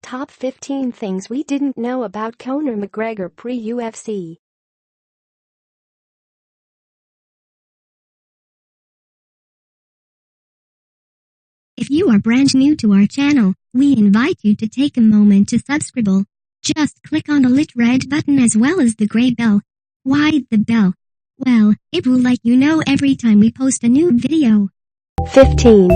Top 15 things we didn't know about Conor McGregor pre-UFC. If you are brand new to our channel, we invite you to take a moment to subscribe. Just click on the lit red button as well as the gray bell. Why the bell? Well, it will let you know every time we post a new video. 15.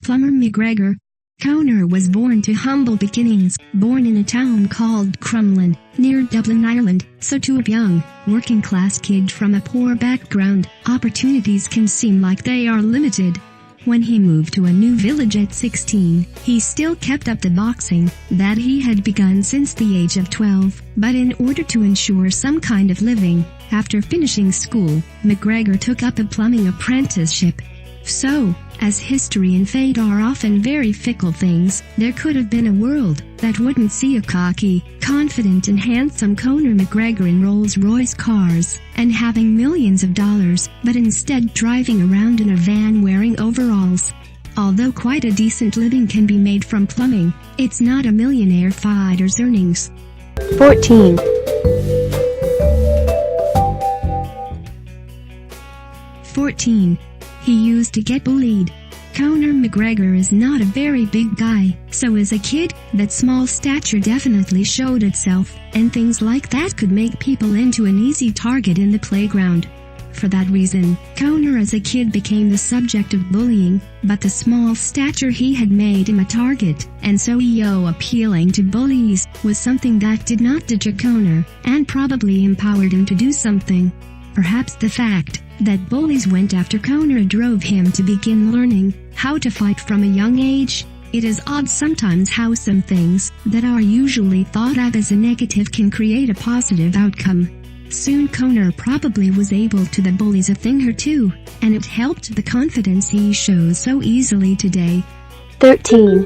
Plumber McGregor. Conor was born to humble beginnings, born in a town called Crumlin, near Dublin, Ireland, so to a young, working-class kid from a poor background, opportunities can seem like they are limited. When he moved to a new village at 16, he still kept up the boxing that he had begun since the age of 12, but in order to ensure some kind of living, after finishing school, McGregor took up a plumbing apprenticeship. So, as history and fate are often very fickle things, there could have been a world that wouldn't see a cocky, confident and handsome Conor McGregor in Rolls-Royce cars and having millions of dollars, but instead driving around in a van wearing overalls. Although quite a decent living can be made from plumbing, it's not a millionaire fighter's earnings. 14. He used to get bullied. Conor McGregor is not a very big guy, so as a kid, that small stature definitely showed itself, and things like that could make people into an easy target in the playground. For that reason, Conor as a kid became the subject of bullying, but the small stature he had made him a target, and so appealing to bullies was something that did not deter Conor, and probably empowered him to do something. Perhaps the fact that bullies went after Conor drove him to begin learning how to fight from a young age. It is odd sometimes how some things that are usually thought of as a negative can create a positive outcome. Soon Conor probably was able to the bullies a thing or two, and it helped the confidence he shows so easily today. 13.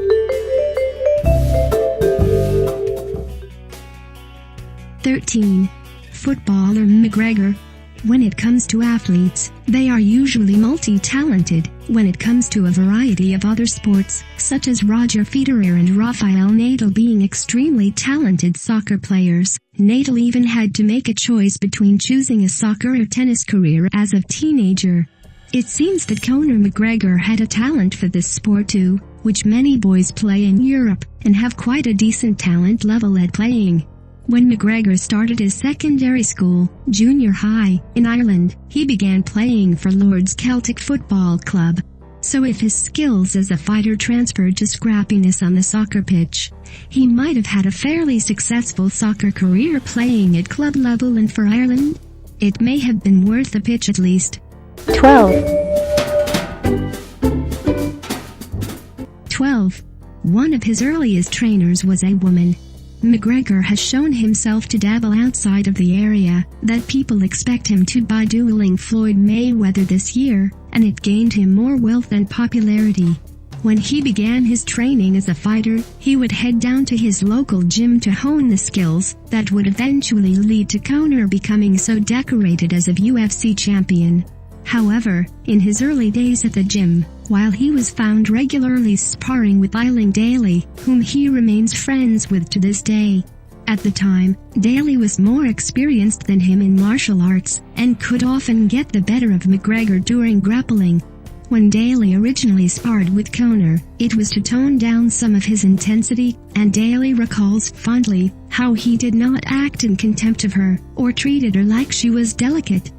Footballer McGregor. When it comes to athletes, they are usually multi-talented. When it comes to a variety of other sports, such as Roger Federer and Rafael Nadal being extremely talented soccer players, Nadal even had to make a choice between choosing a soccer or tennis career as a teenager. It seems that Conor McGregor had a talent for this sport too, which many boys play in Europe, and have quite a decent talent level at playing. When McGregor started his secondary school, junior high, in Ireland, he began playing for Lord's Celtic Football Club. So if his skills as a fighter transferred to scrappiness on the soccer pitch, he might have had a fairly successful soccer career playing at club level and for Ireland. It may have been worth a pitch at least. 12. One of his earliest trainers was a woman. McGregor has shown himself to dabble outside of the area that people expect him to by dueling Floyd Mayweather this year, and it gained him more wealth and popularity. When he began his training as a fighter, he would head down to his local gym to hone the skills that would eventually lead to Conor becoming so decorated as a UFC champion. However, in his early days at the gym, while he was found regularly sparring with Eileen Daly, whom he remains friends with to this day. At the time, Daly was more experienced than him in martial arts, and could often get the better of McGregor during grappling. When Daly originally sparred with Conor, it was to tone down some of his intensity, and Daly recalls fondly how he did not act in contempt of her, or treated her like she was delicate.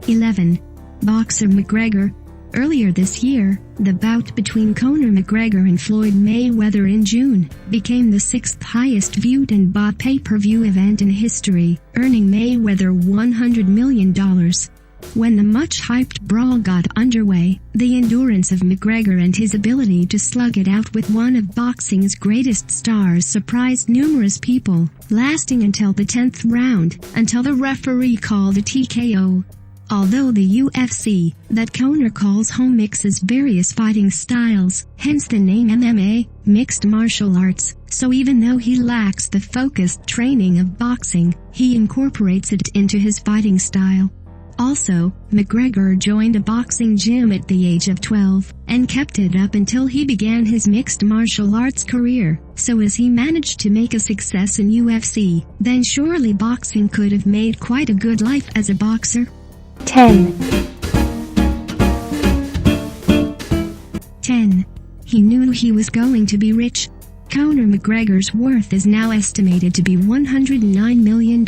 11. Boxer McGregor. Earlier this year, the bout between Conor McGregor and Floyd Mayweather in June became the 6th highest viewed and bought pay-per-view event in history, earning Mayweather $100 million. When the much-hyped brawl got underway, the endurance of McGregor and his ability to slug it out with one of boxing's greatest stars surprised numerous people, lasting until the 10th round, until the referee called a TKO. Although the UFC, that Conor calls home, mixes various fighting styles, hence the name MMA, mixed martial arts, so even though he lacks the focused training of boxing, he incorporates it into his fighting style. Also, McGregor joined a boxing gym at the age of 12, and kept it up until he began his mixed martial arts career, so as he managed to make a success in UFC, then surely boxing could have made quite a good life as a boxer. 10. 10. He knew he was going to be rich. Conor McGregor's worth is now estimated to be $109 million,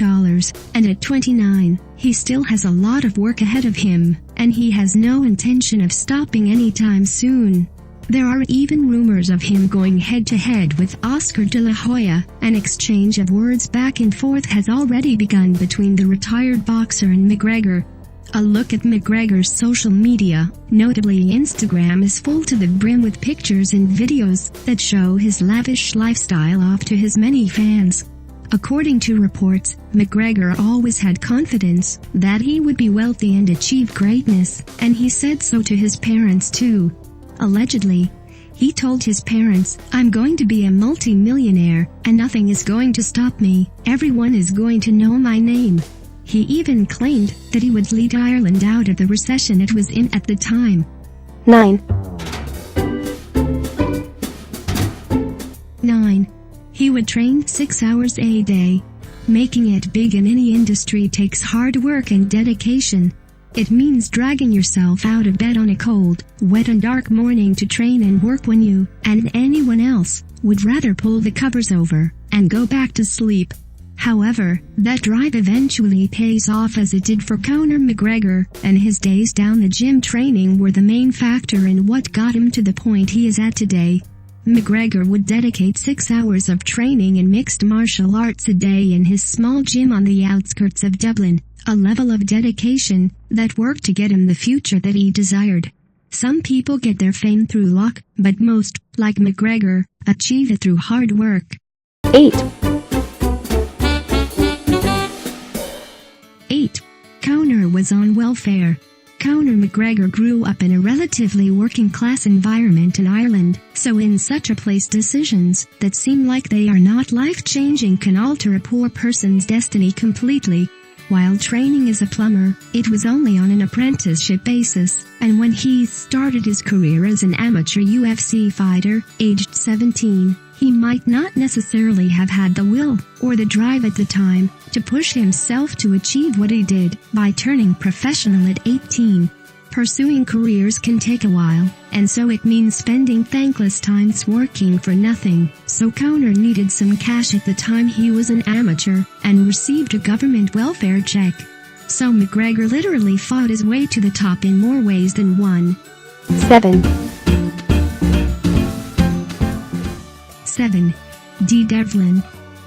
and at 29, he still has a lot of work ahead of him, and he has no intention of stopping anytime soon. There are even rumors of him going head-to-head with Oscar de la Hoya. An exchange of words back and forth has already begun between the retired boxer and McGregor. A look at McGregor's social media, notably Instagram, is full to the brim with pictures and videos that show his lavish lifestyle off to his many fans. According to reports, McGregor always had confidence that he would be wealthy and achieve greatness, and he said so to his parents too. Allegedly, he told his parents, "I'm going to be a multi-millionaire, and nothing is going to stop me. Everyone is going to know my name." He even claimed that he would lead Ireland out of the recession it was in at the time. 9. 9. He would train 6 hours a day. Making it big in any industry takes hard work and dedication. It means dragging yourself out of bed on a cold, wet and dark morning to train and work when you, and anyone else, would rather pull the covers over and go back to sleep. However, that drive eventually pays off, as it did for Conor McGregor, and his days down the gym training were the main factor in what got him to the point he is at today. McGregor would dedicate 6 hours of training in mixed martial arts a day in his small gym on the outskirts of Dublin, a level of dedication that worked to get him the future that he desired. Some people get their fame through luck, but most, like McGregor, achieve it through hard work. 8. 8. Conor was on welfare. Conor McGregor grew up in a relatively working-class environment in Ireland, so in such a place decisions that seem like they are not life-changing can alter a poor person's destiny completely. While training as a plumber, it was only on an apprenticeship basis, and when he started his career as an amateur UFC fighter, aged 17, he might not necessarily have had the will, or the drive at the time, to push himself to achieve what he did by turning professional at 18. Pursuing careers can take a while, and so it means spending thankless times working for nothing. So Conor needed some cash at the time he was an amateur, and received a government welfare check. So McGregor literally fought his way to the top in more ways than one. 7. 7. Dee Devlin.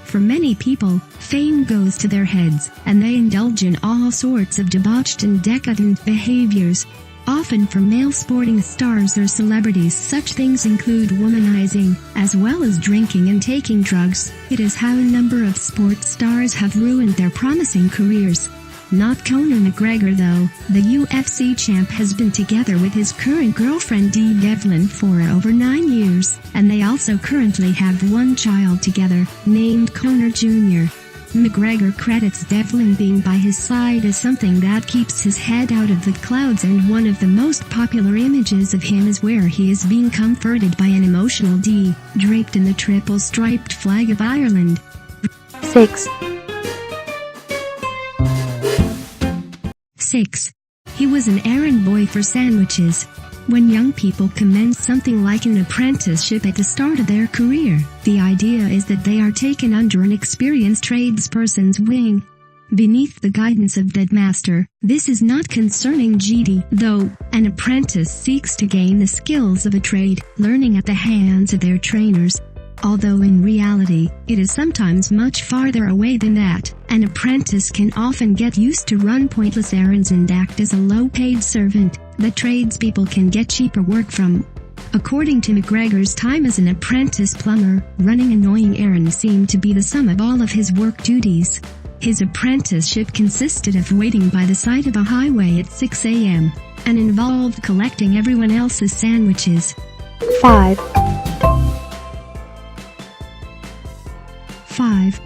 For many people, fame goes to their heads, and they indulge in all sorts of debauched and decadent behaviors. Often for male sporting stars or celebrities, such things include womanizing, as well as drinking and taking drugs. It is how a number of sports stars have ruined their promising careers. Not Conor McGregor though. The UFC champ has been together with his current girlfriend Dee Devlin for over 9 years, and they also currently have one child together, named Conor Jr. McGregor credits Devlin being by his side as something that keeps his head out of the clouds, and one of the most popular images of him is where he is being comforted by an emotional Dee, draped in the triple-striped flag of Ireland. 6. 6. He was an errand boy for sandwiches. When young people commence something like an apprenticeship at the start of their career, the idea is that they are taken under an experienced tradesperson's wing. Beneath the guidance of that master, this is not concerning GD, though. An apprentice seeks to gain the skills of a trade, learning at the hands of their trainers. Although in reality, it is sometimes much farther away than that. An apprentice can often get used to run pointless errands and act as a low-paid servant that tradespeople can get cheaper work from. According to McGregor's time as an apprentice plumber, running annoying errands seemed to be the sum of all of his work duties. His apprenticeship consisted of waiting by the side of a highway at 6 a.m. and involved collecting everyone else's sandwiches. 5. 5.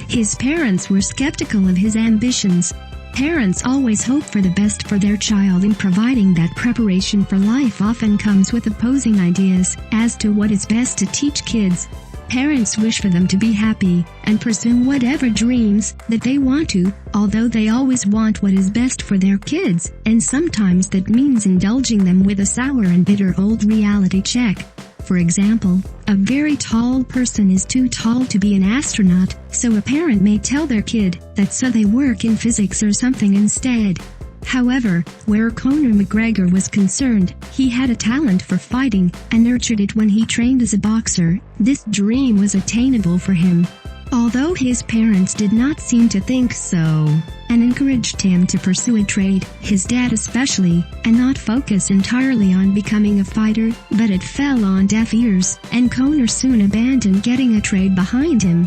His parents were skeptical of his ambitions. Parents always hope for the best for their child, and providing that preparation for life often comes with opposing ideas as to what is best to teach kids. Parents wish for them to be happy and pursue whatever dreams that they want to, although they always want what is best for their kids, and sometimes that means indulging them with a sour and bitter old reality check. For example, a very tall person is too tall to be an astronaut, so a parent may tell their kid that so they work in physics or something instead. However, where Conor McGregor was concerned, he had a talent for fighting and nurtured it when he trained as a boxer. This dream was attainable for him. Although his parents did not seem to think so, and encouraged him to pursue a trade, his dad especially, and not focus entirely on becoming a fighter, but it fell on deaf ears, and Conor soon abandoned getting a trade behind him.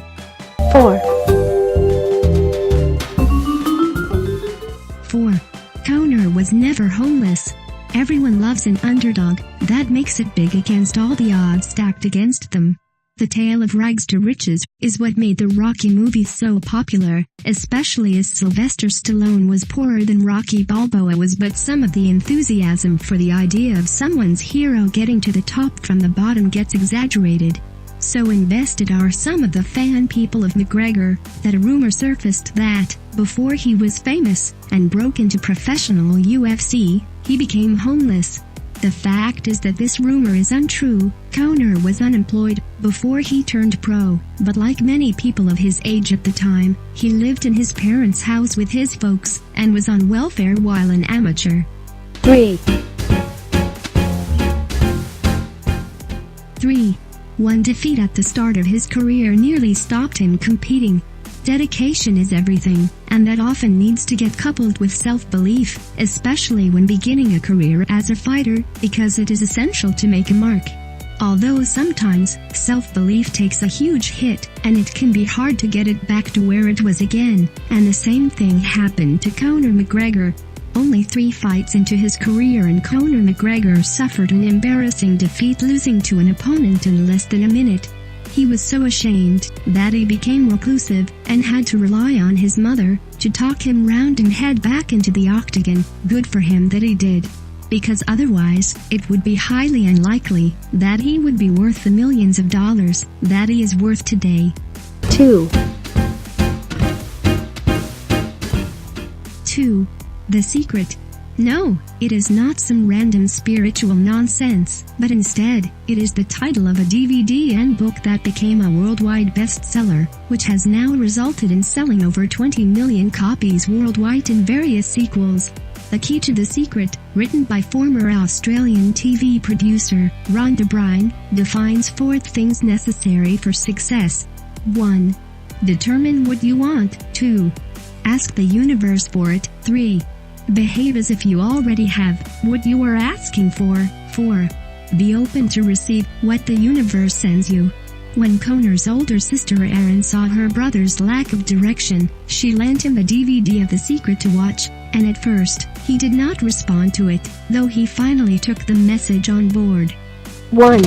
4. 4. Conor was never homeless. Everyone loves an underdog. That makes it big against all the odds stacked against them. The tale of rags to riches is what made the Rocky movies so popular, especially as Sylvester Stallone was poorer than Rocky Balboa was, but some of the enthusiasm for the idea of someone's hero getting to the top from the bottom gets exaggerated. So invested are some of the fan people of McGregor that a rumor surfaced that, before he was famous and broke into professional UFC, he became homeless. The fact is that this rumor is untrue. Conor was unemployed before he turned pro, but like many people of his age at the time, he lived in his parents' house with his folks and was on welfare while an amateur. 3. 3. One defeat at the start of his career nearly stopped him competing. Dedication is everything, and that often needs to get coupled with self-belief, especially when beginning a career as a fighter, because it is essential to make a mark. Although sometimes, self-belief takes a huge hit, and it can be hard to get it back to where it was again, and the same thing happened to Conor McGregor. Only 3 fights into his career and Conor McGregor suffered an embarrassing defeat, losing to an opponent in less than a minute. He was so ashamed that he became reclusive and had to rely on his mother to talk him round and head back into the octagon. Good for him that he did, because otherwise, it would be highly unlikely that he would be worth the millions of dollars that he is worth today. 2. 2. The Secret. No, it is not some random spiritual nonsense, but instead, it is the title of a DVD and book that became a worldwide bestseller, which has now resulted in selling over 20 million copies worldwide in various sequels. The Key to the Secret, written by former Australian TV producer Rhonda Byrne, defines 4 things necessary for success. 1. Determine what you want. 2. Ask the universe for it. 3. Behave as if you already have what you are asking for. 4. Be open to receive what the universe sends you. When Conor's older sister Errand saw her brother's lack of direction, she lent him a DVD of The Secret to watch, and at first, he did not respond to it, though he finally took the message on board. 1.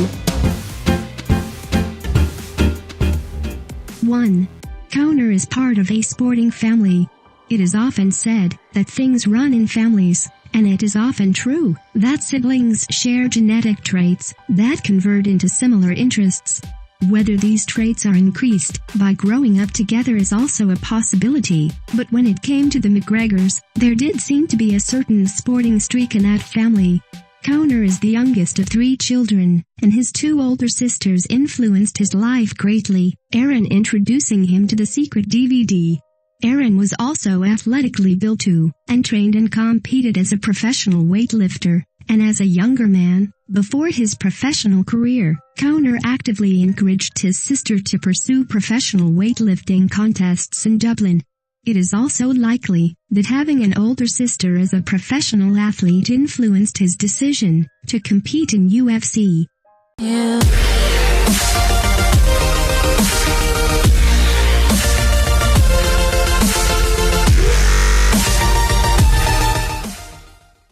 1. Conor is part of a sporting family. It is often said that things run in families, and it is often true that siblings share genetic traits that convert into similar interests. Whether these traits are increased by growing up together is also a possibility, but when it came to the McGregors, there did seem to be a certain sporting streak in that family. Conor is the youngest of 3 children, and his 2 older sisters influenced his life greatly, Errand introducing him to The Secret DVD. Errand was also athletically built too, and trained and competed as a professional weightlifter, and as a younger man, before his professional career, Conor actively encouraged his sister to pursue professional weightlifting contests in Dublin. It is also likely that having an older sister as a professional athlete influenced his decision to compete in UFC. Yeah.